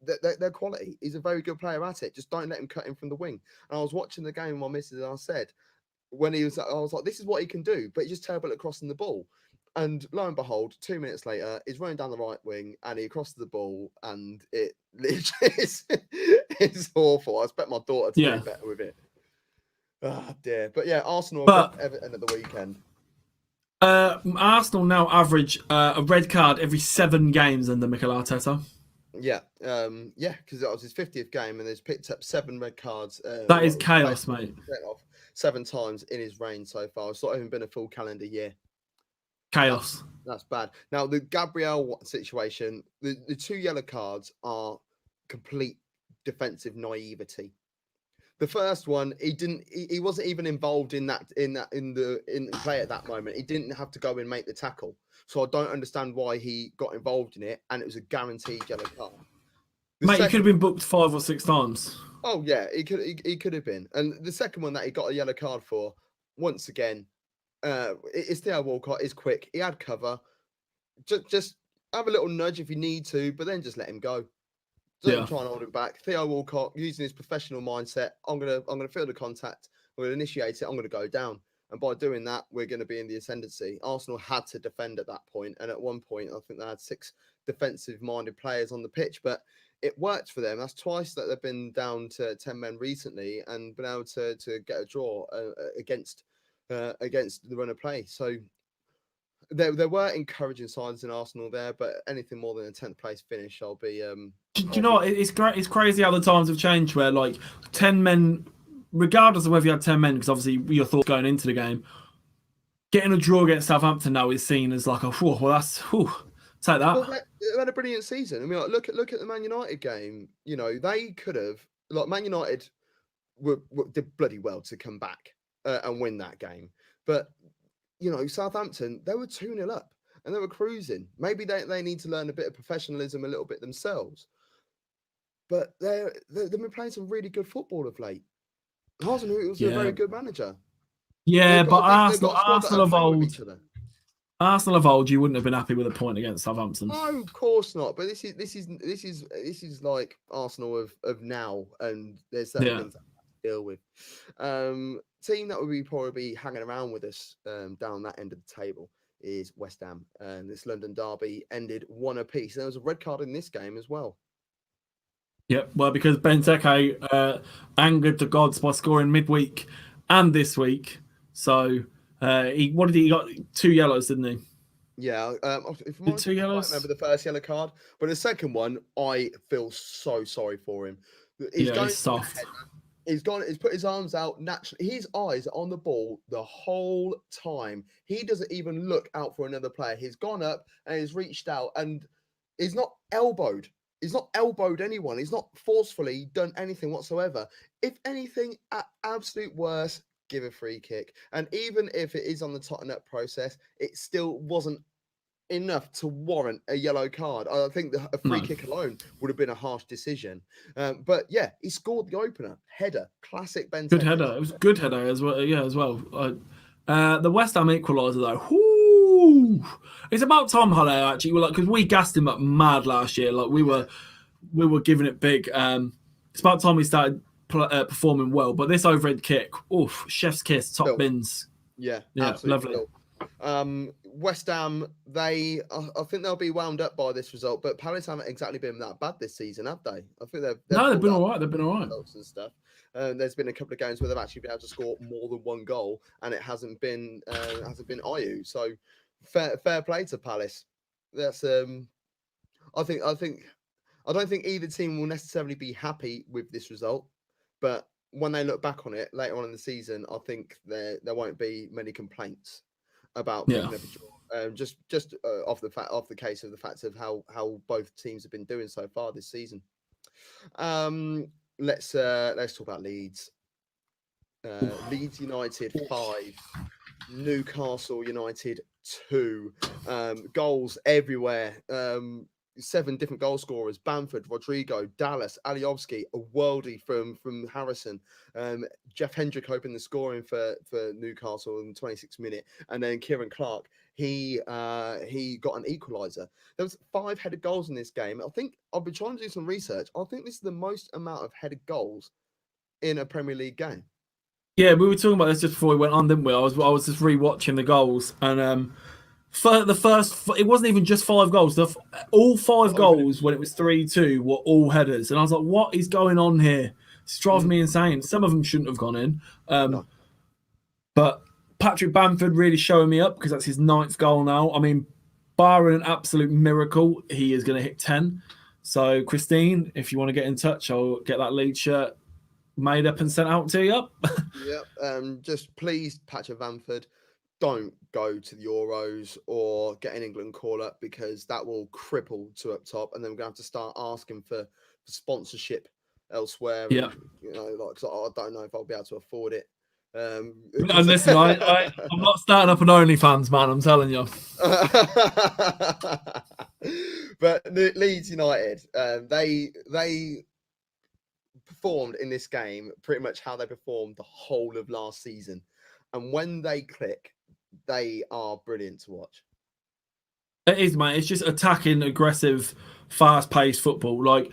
S1: they're quality. He's a very good player at it. Just don't let him cut in from the wing. And I was watching the game with my missus, and I said, I was like, this is what he can do, but he's just terrible at crossing the ball. And lo and behold, 2 minutes later, he's running down the right wing and he crosses the ball, and it literally it's awful. I expect my daughter to do better with it. Oh dear. But yeah, Arsenal at Everton at the weekend.
S2: Arsenal now average a red card every 7 games under Mikel Arteta.
S1: Yeah, because that was his 50th game, and he's picked up 7 red cards.
S2: That is chaos, mate.
S1: 7 times in his reign so far. It's not even been a full calendar year.
S2: Chaos.
S1: That's bad. Now, the Gabriel situation, the 2 yellow cards are complete defensive naivety. The first one, he wasn't even involved in the play at that moment. He didn't have to go and make the tackle. So I don't understand why he got involved in it, and it was a guaranteed yellow card. He could have been booked 5 or 6 times. Oh yeah, he could have been. And the second one that he got a yellow card for, once again, it's Theo Walcott. Is quick. He had cover. Just have a little nudge if you need to, but then just let him go.
S2: Yeah.
S1: try and hold him back. Theo Walcott, using his professional mindset, I'm gonna feel the contact. I'm gonna initiate it. I'm gonna go down. And by doing that, we're going to be in the ascendancy. Arsenal had to defend at that point, and at one point, I think they had 6 defensive-minded players on the pitch, but it worked for them. That's twice that they've been down to 10 men recently and been able to get a draw against the run of play. So there were encouraging signs in Arsenal there, but anything more than a 10th place finish, I'll be.
S2: Do you know what? It's great. It's crazy how the times have changed. Where like 10 men, regardless of whether you had 10 men, because obviously your thoughts going into the game, getting a draw against Southampton now is seen as like take that.
S1: Well, they had a brilliant season. I mean, like, look at the Man United game. You know, they could have, like, Man United did bloody well to come back and win that game. But, you know, Southampton, they were 2-0 up and they were cruising. Maybe they need to learn a bit of professionalism a little bit themselves. But they've been playing some really good football of late. Arsenal was a very good manager.
S2: Yeah, but Arsenal of old. Arsenal of old, you wouldn't have been happy with a point against Southampton.
S1: No, of course not. But this is like Arsenal of now, and there's certain things that I have to deal with. Team that would probably hanging around with us down that end of the table is West Ham, and this London derby ended 1 apiece. There was a red card in this game as well.
S2: Yeah, well, because Benteke angered the gods by scoring midweek and this week, so. He got 2 yellows, didn't he?
S1: Yeah, if I'm honest,
S2: 2 yellows.
S1: I remember the first yellow card, but the second one, I feel so sorry for him.
S2: He's soft.
S1: He's put his arms out naturally. His eyes are on the ball the whole time. He doesn't even look out for another player. He's gone up and he's reached out, and he's not elbowed. He's not elbowed anyone. He's not forcefully done anything whatsoever. If anything, at absolute worst, give a free kick. And even if it is on the Tottenham process, it still wasn't enough to warrant a yellow card. I think a free kick alone would have been a harsh decision. But yeah, he scored the opener. Header. Classic Benteke.
S2: Good header. It was a good header as well. Yeah, as well. The West Ham equaliser, though. Whoo! It's about Tom Holliday, actually. Because we gassed him up mad last year. Like we were giving it big. It's about time he started performing well, but this overhead kick, chef's kiss, top bins.
S1: Yeah,
S2: lovely.
S1: West Ham, I think they'll be wound up by this result, but Palace haven't exactly been that bad this season, have they? I think they've
S2: been all right. They've been all right.
S1: And stuff. There's been a couple of games where they've actually been able to score more than 1 goal, and it hasn't been Ayew. So fair play to Palace. That's I don't think either team will necessarily be happy with this result. But when they look back on it later on in the season, I think there won't be many complaints about picking up a draw. Just off the case of the fact of how both teams have been doing so far this season. Let's talk about Leeds. Leeds United 5, Newcastle United 2. Goals everywhere. 7 different goal scorers: Bamford, Rodrigo, Dallas, Alioski, a worldie from Harrison. Jeff Hendrick opened the scoring for Newcastle in the 26th minute, and then Kieran Clark he got an equaliser. There was 5 headed goals in this game. I think I've been trying to do some research. I think this is the most amount of headed goals in a Premier League game.
S2: Yeah, we were talking about this just before we went on, didn't we? I was just rewatching the goals, and for the first, it wasn't even just 5 goals. All 5 goals when it was 3-2 were all headers, and I was like, "What is going on here?" It's driving me insane. Some of them shouldn't have gone in, but Patrick Bamford really showing me up because that's his 9th goal now. I mean, barring an absolute miracle, he is going to hit 10. So, Christine, if you want to get in touch, I'll get that Leeds shirt made up and sent out to you.
S1: Yep. Just please, Patrick Bamford, don't go to the Euros or get an England call up, because that will cripple to up top, and then we're going to have to start asking for sponsorship elsewhere.
S2: Yeah.
S1: And, I don't know if I'll be able to afford it.
S2: And listen, I'm not starting up an OnlyFans, man. I'm telling you.
S1: But the Leeds United, they performed in this game pretty much how they performed the whole of last season, and when they click, they are brilliant to watch.
S2: It is, mate. It's just attacking, aggressive, fast-paced football. Like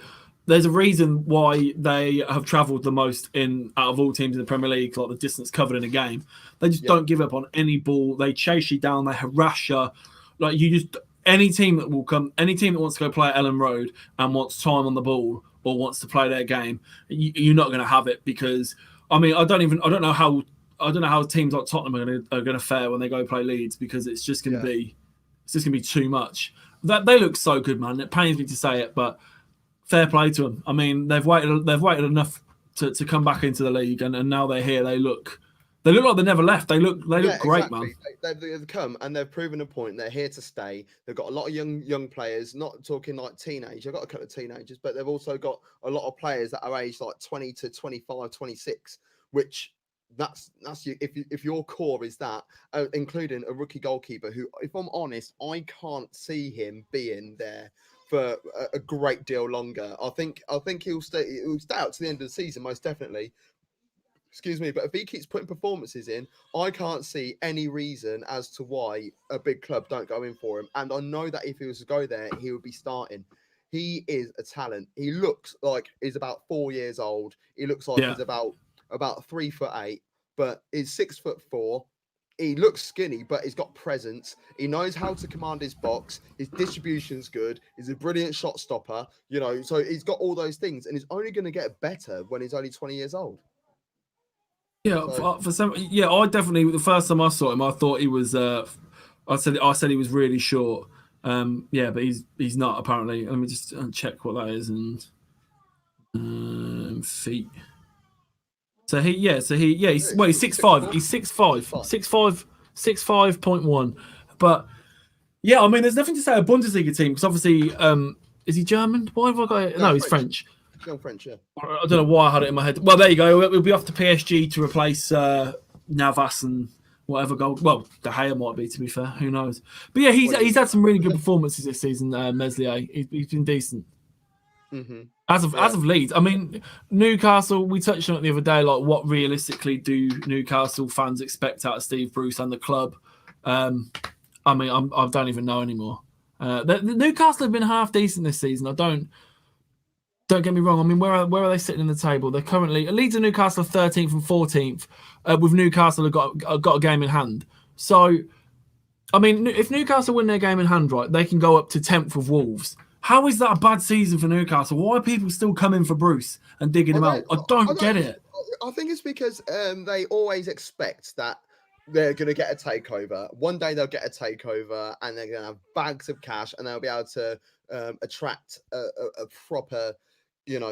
S2: there's a reason why they have travelled the most out of all teams in the Premier League, like the distance covered in a game. They just don't give up on any ball. They chase you down. They harass you. Like any team that wants to go play at Ellen Road and wants time on the ball or wants to play their game, you're not going to have it because I don't know how teams like Tottenham are going to fare when they go play Leeds because it's just going to be too much. That they look so good, man. It pains me to say it, but fair play to them. I mean, they've waited enough to come back into the league, and now they're here. They look like they never left. They look great,
S1: exactly.
S2: man.
S1: They've come and they've proven a point. They're here to stay. They've got a lot of young players. Not talking like teenage. I've got a couple of teenagers, but they've also got a lot of players that are aged like 20 to 25, 26, which. That's if your core is that, including a rookie goalkeeper who, if I'm honest, I can't see him being there for a great deal longer. I think he'll stay out to the end of the season, most definitely. Excuse me, but if he keeps putting performances in, I can't see any reason as to why a big club don't go in for him. And I know that if he was to go there, he would be starting. He is a talent. He looks like he's about 4 years old. He looks like he's about 3'8", but he's 6'4". He looks skinny, but he's got presence. He knows how to command his box. His distribution's good. He's a brilliant shot stopper. So he's got all those things, and he's only going to get better when he's only 20 years old.
S2: Yeah, I definitely. The first time I saw him, I thought he was. I said he was really short. But he's not apparently. Let me just check what that is and feet. He's 6'5". He's 6'5", 6'5.1". But yeah, I mean, there's nothing to say a Bundesliga team because obviously, is he German? Why have I got it? No, he's French.
S1: Young French, yeah.
S2: I don't know why I had it in my head. Well, there you go. We'll be off to PSG to replace Navas and whatever goal. Well, De Gea might be, to be fair. Who knows? But yeah, he's had some really good performances this season. Meslier, he's been decent.
S1: Mm-hmm.
S2: As of Leeds, I mean, Newcastle. We touched on it the other day. Like, what realistically do Newcastle fans expect out of Steve Bruce and the club? I don't even know anymore. The Newcastle have been half decent this season. Don't get me wrong. I mean, where are they sitting in the table? They're currently Leeds and Newcastle are 13th and 14th, with Newcastle have got a game in hand. So, I mean, if Newcastle win their game in hand, right, they can go up to 10th with Wolves. How is that a bad season for Newcastle? Why are people still coming for Bruce and digging him out? I don't get it.
S1: I think it's because they always expect that they're going to get a takeover. One day they'll get a takeover and they're going to have bags of cash and they'll be able to attract a proper,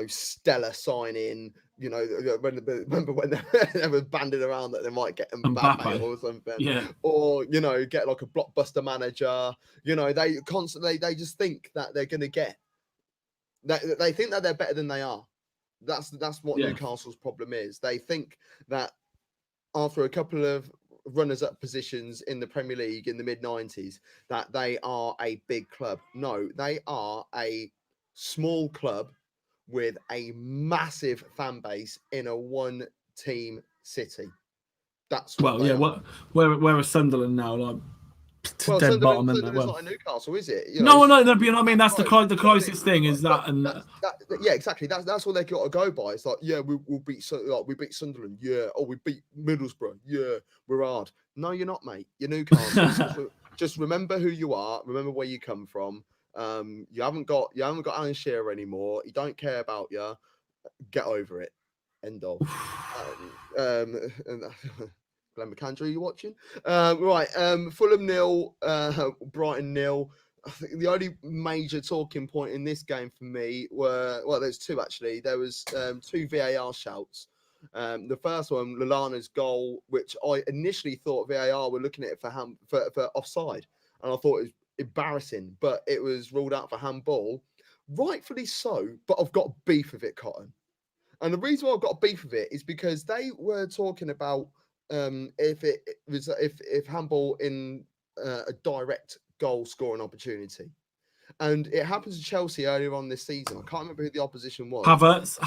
S1: stellar signing. Remember when they were banding around that they might get Mbappe or something, or get like a blockbuster manager. They just think that they're going to get that. They think that they're better than they are. That's what Newcastle's problem is. They think that after a couple of runners-up positions in the Premier League in the mid-90s, that they are a big club. No, they are a small club with a massive fan base in a one-team city. That's what
S2: where is Sunderland now? Like dead bottom, isn't it?
S1: Well, not a Newcastle, is it?
S2: No. But you know what I mean. That's the closest thing is that, and
S1: yeah, exactly. That's what they got to go by. It's like, we'll beat Sunderland. Yeah. Oh, we beat Middlesbrough. Yeah, we're hard. No, you're not, mate. You're Newcastle. Just remember who you are. Remember where you come from. You haven't got Alan Shearer anymore. He don't care about you. Get over it. End of. Glenn McAndrew, are you watching? Right. Fulham 0, Brighton 0. I think the only major talking point in this game for me there's two actually. There was 2 VAR shouts. The first one, Lallana's goal, which I initially thought VAR were looking at it for offside, and I thought it was embarrassing, but it was ruled out for handball, rightfully so. But I've got beef with it, Cotton, and the reason why I've got beef with it is because they were talking about if handball in a direct goal scoring opportunity, and it happened to Chelsea earlier on this season. I can't remember who the opposition was.
S2: Havertz.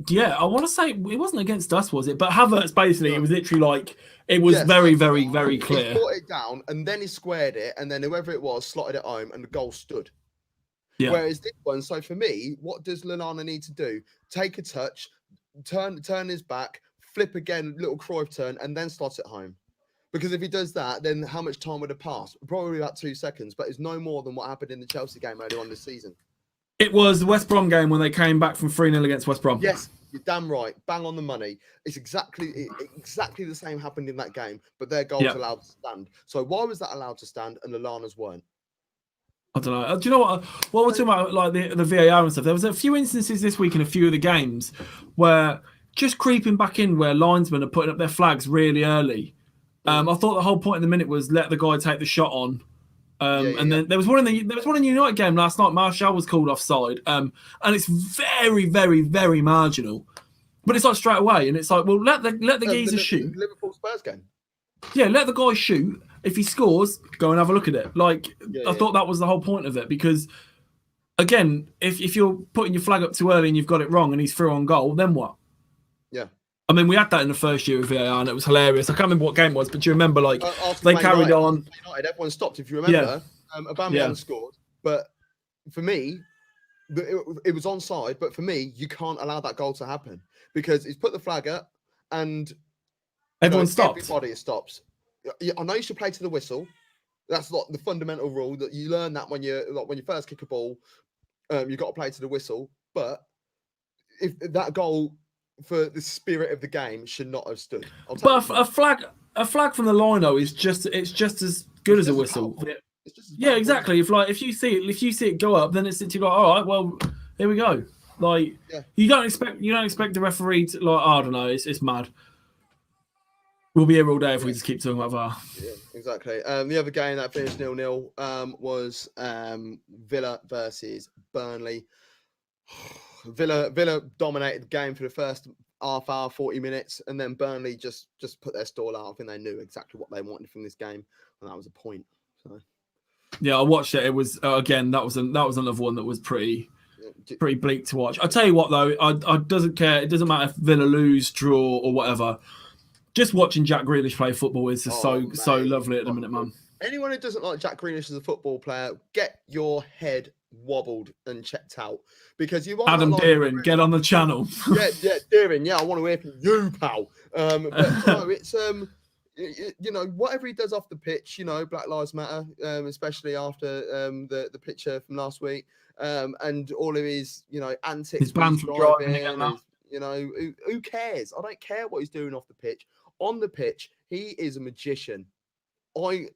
S2: Yeah, I want to say it wasn't against us, was it? But Havertz, basically, it was literally like, it was very, very, very clear.
S1: He brought it down, and then he squared it, and then whoever it was slotted it home, and the goal stood.
S2: Yeah.
S1: Whereas this one, so for me, what does Lallana need to do? Take a touch, turn his back, flip again, little Cruyff turn, and then slot it home. Because if he does that, then how much time would have passed? Probably about 2 seconds, but it's no more than what happened in the Chelsea game earlier on this season.
S2: It was the West Brom game when they came back from 3-0 against West Brom.
S1: Yes, you're damn right. Bang on the money. It's exactly the same happened in that game, but their goals allowed to stand. So why was that allowed to stand and Lallana's weren't?
S2: I don't know. Do you know what? What we're talking about, like the VAR and stuff. There was a few instances this week in a few of the games where just creeping back in where linesmen are putting up their flags really early. I thought the whole point of the minute was let the guy take the shot on. And then there was one in the United game last night. Martial was called offside, and it's very, very, very marginal. But it's like straight away, and it's like, well, let the geezer shoot.
S1: Liverpool Spurs game.
S2: Yeah, let the guy shoot. If he scores, go and have a look at it. Like I thought that was the whole point of it, because again, if you're putting your flag up too early and you've got it wrong and he's through on goal, then what?
S1: Yeah.
S2: I mean, we had that in the first year of VAR, and it was hilarious. I can't remember what game it was, but do you remember, like, they carried on.
S1: United, everyone stopped, if you remember. Aubameyang scored. But for me, it was onside. But for me, you can't allow that goal to happen because he's put the flag up and
S2: everyone stopped.
S1: Everybody stops. I know you should play to the whistle. That's like the fundamental rule that you learn that when you first kick a ball, you've got to play to the whistle. But if that goal for the spirit of the game should not have stood.
S2: But a flag from the line though is just as good as a whistle. Yeah, exactly. If you see it go up, then it's like, all right, well, here we go. Like you don't expect the referee to, like, I don't know, it's mad. We'll be here all day if we just keep talking about VAR.
S1: Yeah, exactly. The other game that finished 0-0 was Villa versus Burnley. Villa dominated the game for the first half hour, 40 minutes, and then Burnley just put their stall out. I think they knew exactly what they wanted from this game, and that was a point. So. Yeah,
S2: I watched it. It was again that was another one that was pretty bleak to watch. I tell you what though, I doesn't care. It doesn't matter if Villa lose, draw, or whatever. Just watching Jack Grealish play football is just so lovely at the minute, man.
S1: Anyone who doesn't like Jack Grealish as a football player, get your head wobbled and checked out, because you want
S2: Adam Deering, get on the channel.
S1: yeah, Deering. Yeah, I want to hear from you, pal. But no, it's whatever he does off the pitch, Black Lives Matter, especially after the picture from last week, and all of his antics.
S2: His ban from driving again now.
S1: Who cares? I don't care what he's doing off the pitch. On the pitch, he is a magician.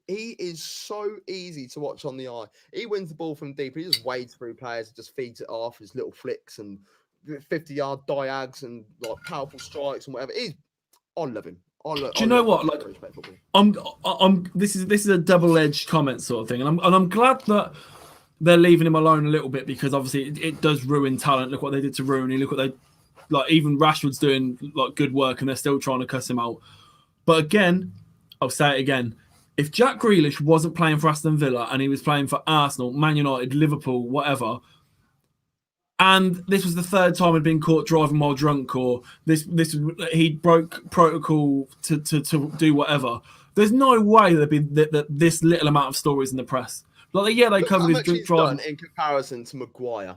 S1: He is so easy to watch on the eye. He wins the ball from deep. He just wades through players and just feeds it off. His little flicks and 50-yard diags and like powerful strikes and whatever. I love him. Do
S2: you know what? Like, this is a double-edged comment sort of thing, and I'm glad that they're leaving him alone a little bit, because obviously it does ruin talent. Look what they did to Rooney. Look what they like. Even Rashford's doing like good work, and they're still trying to cuss him out. But again, I'll say it again. If Jack Grealish wasn't playing for Aston Villa and he was playing for Arsenal, Man United, Liverpool, whatever, and this was the third time he'd been caught driving while drunk, or he broke protocol to do whatever, there's no way there'd be this little amount of stories in the press. Like, they covered his drink driving
S1: in comparison to Maguire.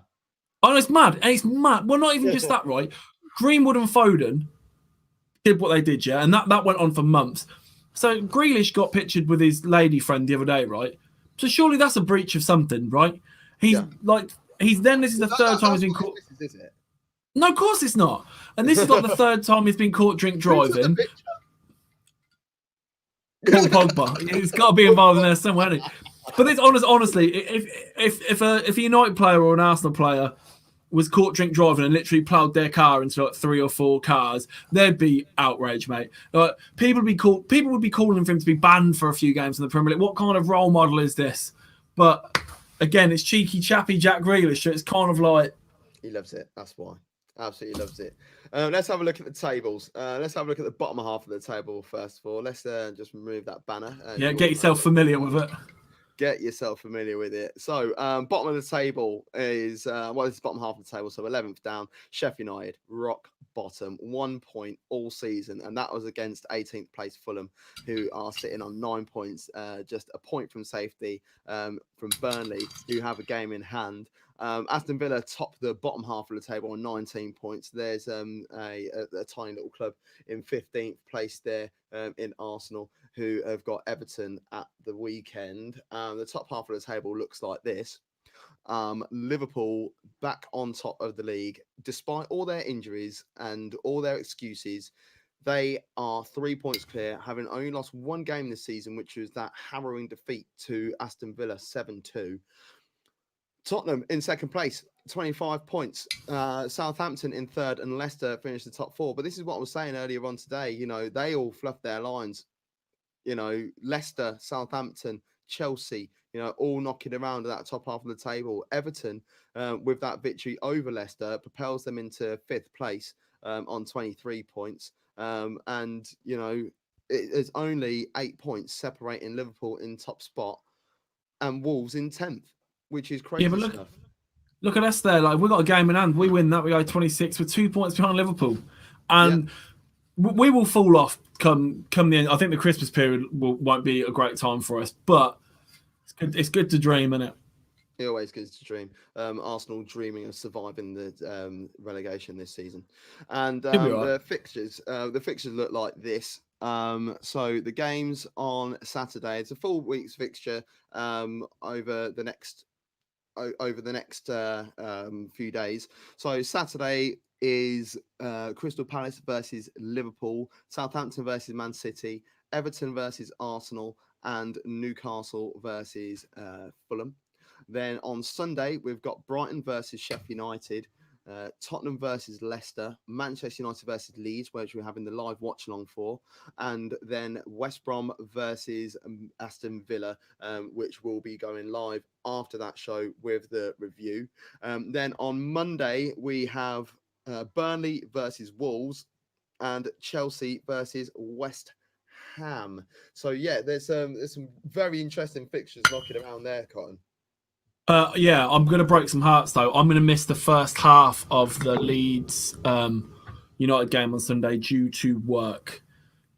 S2: Oh, it's mad. And it's mad. Well, not even just that, right? Greenwood and Foden did what they did, yeah, and that went on for months. So Grealish got pictured with his lady friend the other day, right? So surely that's a breach of something, right? This is the third time he's been caught.
S1: Is it?
S2: No, of course it's not. And this is like the third time he's been caught drink driving. Paul Pogba. He's got to be involved in there somewhere, hasn't he? But it's honestly, if a United player or an Arsenal player was caught drink driving and literally ploughed their car into like 3 or 4 cars, there'd be outrage, mate. Like, people would be calling for him to be banned for a few games in the Premier League. What kind of role model is this? But again, it's cheeky chappy Jack Grealish, so it's kind of like
S1: he loves it. That's why. Absolutely loves it. Let's have a look at the tables. Let's have a look at the bottom half of the table first of all. Let's just remove that banner.
S2: Get yourself familiar with it.
S1: Get yourself familiar with it. So, bottom of the table is, this is bottom half of the table. So, 11th down, Sheffield United, rock bottom, 1 point all season. And that was against 18th place Fulham, who are sitting on 9 points, just a point from safety from Burnley, who have a game in hand. Aston Villa top the bottom half of the table on 19 points. There's a tiny little club in 15th place there in Arsenal, who have got Everton at the weekend. The top half of the table looks like this. Liverpool back on top of the league, despite all their injuries and all their excuses. They are 3 points clear, having only lost one game this season, which was that harrowing defeat to Aston Villa 7-2. Tottenham in second place, 25 points. Southampton in third, and Leicester finished the top four. But this is what I was saying earlier on today. They all fluffed their lines. Leicester, Southampton, Chelsea, all knocking around at that top half of the table. Everton, with that victory over Leicester, propels them into fifth place on 23 points. There's only 8 points separating Liverpool in top spot and Wolves in 10th, which is crazy stuff.
S2: Look at us there. Like, we've got a game in hand. We win that. We go 26 with 2 points behind Liverpool. And we will fall off come the end. I think the Christmas period won't be a great time for us, but it's good to dream, isn't it?
S1: It always good to dream. Arsenal dreaming of surviving the relegation this season. And the fixtures look like this. So the games on Saturday, it's a full week's fixture over the next few days. So Saturday is Crystal Palace versus Liverpool, Southampton versus Man City, Everton versus Arsenal, and Newcastle versus Fulham. Then on Sunday, we've got Brighton versus Sheffield United, Tottenham versus Leicester, Manchester United versus Leeds, which we're having the live watch along for, and then West Brom versus Aston Villa, which will be going live after that show with the review. Then on Monday, we have Burnley versus Wolves and Chelsea versus West Ham. So there's some very interesting fixtures knocking around there, Cotton.
S2: I'm going to break some hearts, though. I'm going to miss the first half of the Leeds United game on Sunday due to work,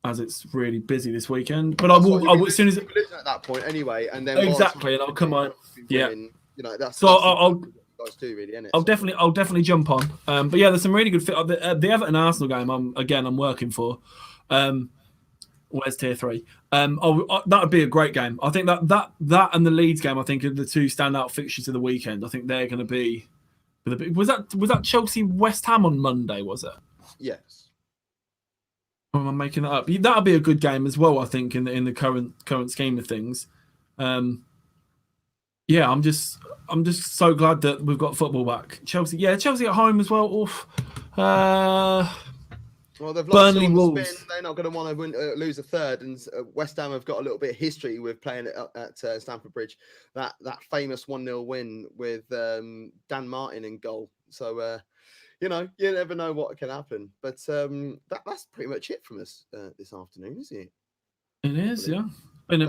S2: as it's really busy this weekend. But I will as soon as
S1: at that point anyway, and then
S2: exactly, and I'll come on.
S1: That's
S2: so I'll
S1: guys do really, isn't it?
S2: I'll definitely jump on. But there's some really good fit. The Everton Arsenal game. I'm working for. Where's tier 3? That would be a great game. I think that and the Leeds game, I think, are the two standout fixtures of the weekend. I think they're going to be. Was that Chelsea West Ham on Monday? Was it?
S1: Yes.
S2: Or am I making that up? That'll be a good game as well. I think in the current scheme of things. I'm just so glad that we've got football back. Chelsea at home as well. Oof.
S1: Well, they've lost
S2: Burnley Wolves.
S1: Spin. They're not going to want to lose a third, and West Ham have got a little bit of history with playing it at Stamford Bridge. That famous 1-0 win with Dan Martin in goal. So you never know what can happen. But that's pretty much it from us this afternoon, isn't it?
S2: It is, yeah. Been a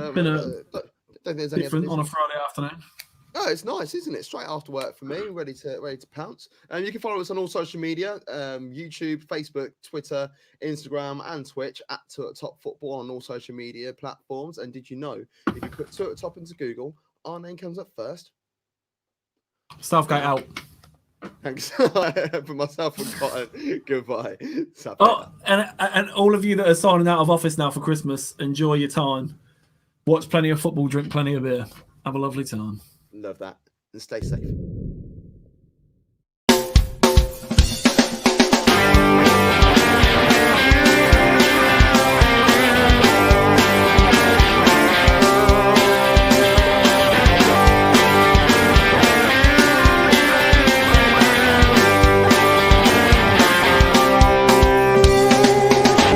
S2: different on a Friday afternoon.
S1: Oh, it's nice, isn't it? Straight after work for me, ready to pounce. You can follow us on all social media, YouTube, Facebook, Twitter, Instagram, and Twitch at Top Football on all social media platforms. And did you know, if you put Top into Google, our name comes up first?
S2: Southgate out.
S1: Thanks for myself and Cotton. Goodbye. Southgate.
S2: And all of you that are signing out of office now for Christmas, enjoy your time. Watch plenty of football, drink plenty of beer. Have a lovely time.
S1: Love that. And stay safe.